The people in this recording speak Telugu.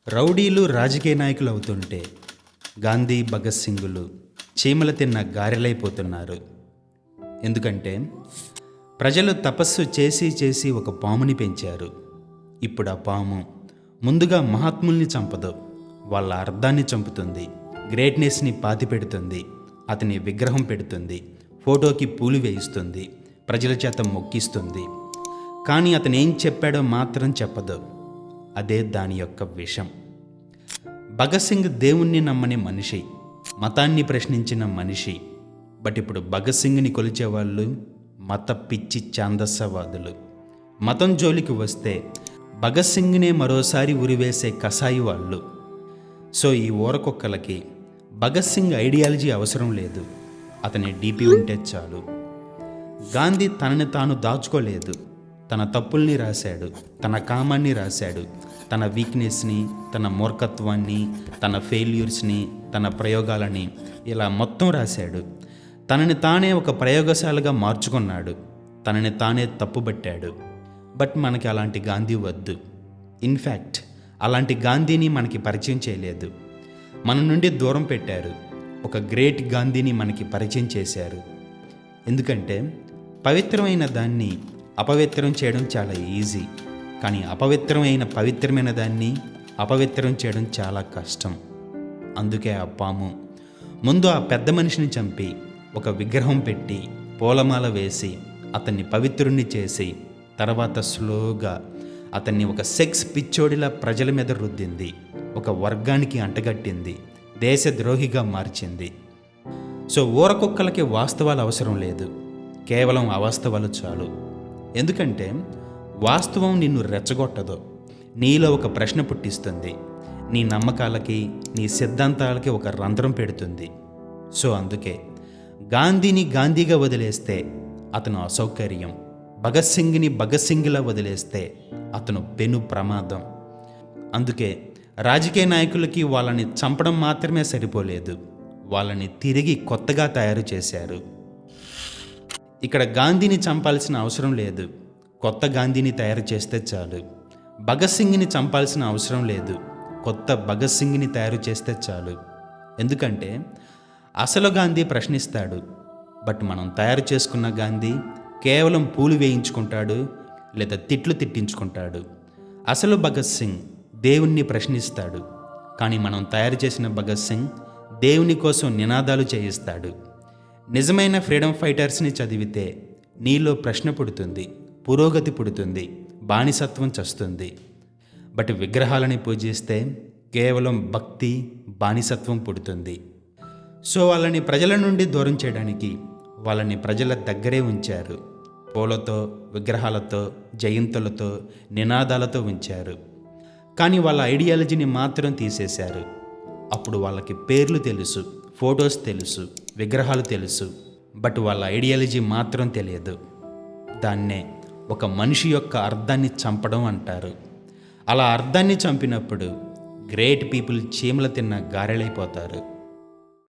రౌడీలు రాజకీయ నాయకులు అవుతుంటే గాంధీ భగత్ సింగులు చీమలు తిన్న గారెలైపోతున్నారు. ఎందుకంటే ప్రజలు తపస్సు చేసి చేసి ఒక పాముని పెంచారు. ఇప్పుడు ఆ పాము ముందుగా మహాత్ముల్ని చంపదు, వాళ్ళ అర్థాన్ని చంపుతుంది, గ్రేట్నెస్ని పాతి పెడుతుంది, అతని విగ్రహం పెడుతుంది, ఫోటోకి పూలు వేయిస్తుంది, ప్రజల చేత మొక్కిస్తుంది. కానీ అతను ఏం చెప్పాడో మాత్రం చెప్పదు. అదే దాని యొక్క విషం. భగత్ సింగ్ దేవుణ్ణి నమ్మని మనిషి, మతాన్ని ప్రశ్నించిన మనిషి. బట్ ఇప్పుడు భగత్ సింగ్ని కొలిచేవాళ్ళు మత పిచ్చి ఛాందస్సవాదులు. మతం జోలికి వస్తే భగత్ సింగ్నే మరోసారి ఉరివేసే కసాయి వాళ్ళు. సో ఈ ఊరకొక్కలకి భగత్ సింగ్ ఐడియాలజీ అవసరం లేదు, అతని డీపీ ఉంటే చాలు. గాంధీ తనని తాను దాచుకోలేదు, తన తప్పుల్ని రాశాడు, తన కామాన్ని రాశాడు, తన వీక్నెస్ని, తన మూర్ఖత్వాన్ని, తన ఫెయిల్యూర్స్ని, తన ప్రయోగాలని ఇలా మొత్తం రాశాడు. తనని తానే ఒక ప్రయోగశాలగా మార్చుకున్నాడు, తనని తానే తప్పుబట్టాడు. బట్ మనకి అలాంటి గాంధీ వద్దు. ఇన్ఫ్యాక్ట్ అలాంటి గాంధీని మనకి పరిచయం చేయలేదు, మన నుండి దూరం పెట్టారు. ఒక గ్రేట్ గాంధీని మనకి పరిచయం చేశారు. ఎందుకంటే పవిత్రమైన దాన్ని అపవిత్రం చేయడం చాలా ఈజీ, కానీ అపవిత్రమైన పవిత్రమైన దాన్ని అపవిత్రం చేయడం చాలా కష్టం. అందుకే ఆ పాము ముందు ఆ పెద్ద మనిషిని చంపి ఒక విగ్రహం పెట్టి పూలమాల వేసి అతన్ని పవిత్రుణ్ణి చేసి తర్వాత స్లోగా అతన్ని ఒక సెక్స్ పిచ్చోడిలా ప్రజల మీద రుద్దింది, ఒక వర్గానికి అంటగట్టింది, దేశద్రోహిగా మార్చింది. సో ఊరకొక్కలకి వాస్తవాలు అవసరం లేదు, కేవలం అవాస్తవాలు చాలు. ఎందుకంటే వాస్తవం నిన్ను రెచ్చగొట్టదు, నీలో ఒక ప్రశ్న పుట్టిస్తుంది, నీ నమ్మకాలకి నీ సిద్ధాంతాలకి ఒక రంధ్రం పెడుతుంది. సో అందుకే గాంధీని గాంధీగా వదిలేస్తే అతను అసౌకర్యం, భగత్ సింగ్ని భగత్ సింగ్లా వదిలేస్తే అతను పెను ప్రమాదం. అందుకే రాజకీయ నాయకులకి వాళ్ళని చంపడం మాత్రమే సరిపోలేదు, వాళ్ళని తిరిగి కొత్తగా తయారు చేశారు. ఇక్కడ గాంధీని చంపాల్సిన అవసరం లేదు, కొత్త గాంధీని తయారు చేస్తే చాలు. భగత్ సింగ్ని చంపాల్సిన అవసరం లేదు, కొత్త భగత్ సింగ్ని తయారు చేస్తే చాలు. ఎందుకంటే అసలు గాంధీ ప్రశ్నిస్తాడు, బట్ మనం తయారు చేసుకున్న గాంధీ కేవలం పూలు వేయించుకుంటాడు లేదా తిట్లు తిట్టించుకుంటాడు. అసలు భగత్ సింగ్ దేవుణ్ణి ప్రశ్నిస్తాడు, కానీ మనం తయారు చేసిన భగత్ సింగ్ దేవుని కోసం నినాదాలు చేయిస్తాడు. నిజమైన ఫ్రీడమ్ ఫైటర్స్ని చదివితే నీలో ప్రశ్న పుడుతుంది, పురోగతి పుడుతుంది, బానిసత్వం చస్తుంది. బట్ విగ్రహాలని పూజిస్తే కేవలం భక్తి, బానిసత్వం పుడుతుంది. సో వాళ్ళని ప్రజల నుండి దూరం చేయడానికి వాళ్ళని ప్రజల దగ్గరే ఉంచారు. పూలతో, విగ్రహాలతో, జయంతులతో, నినాదాలతో ఉంచారు. కానీ వాళ్ళ ఐడియాలజీని మాత్రం తీసేశారు. అప్పుడు వాళ్ళకి పేర్లు తెలుసు, ఫొటోస్ తెలుసు, విగ్రహాలు తెలుసు, బట్ వాళ్ళ ఐడియాలజీ మాత్రం తెలియదు. దాన్నే ఒక మనిషి యొక్క అర్థాన్ని చంపడం అంటారు. అలా అర్థాన్ని చంపినప్పుడు గ్రేట్ పీపుల్ చీమలు తిన్న గారెలైపోతారు.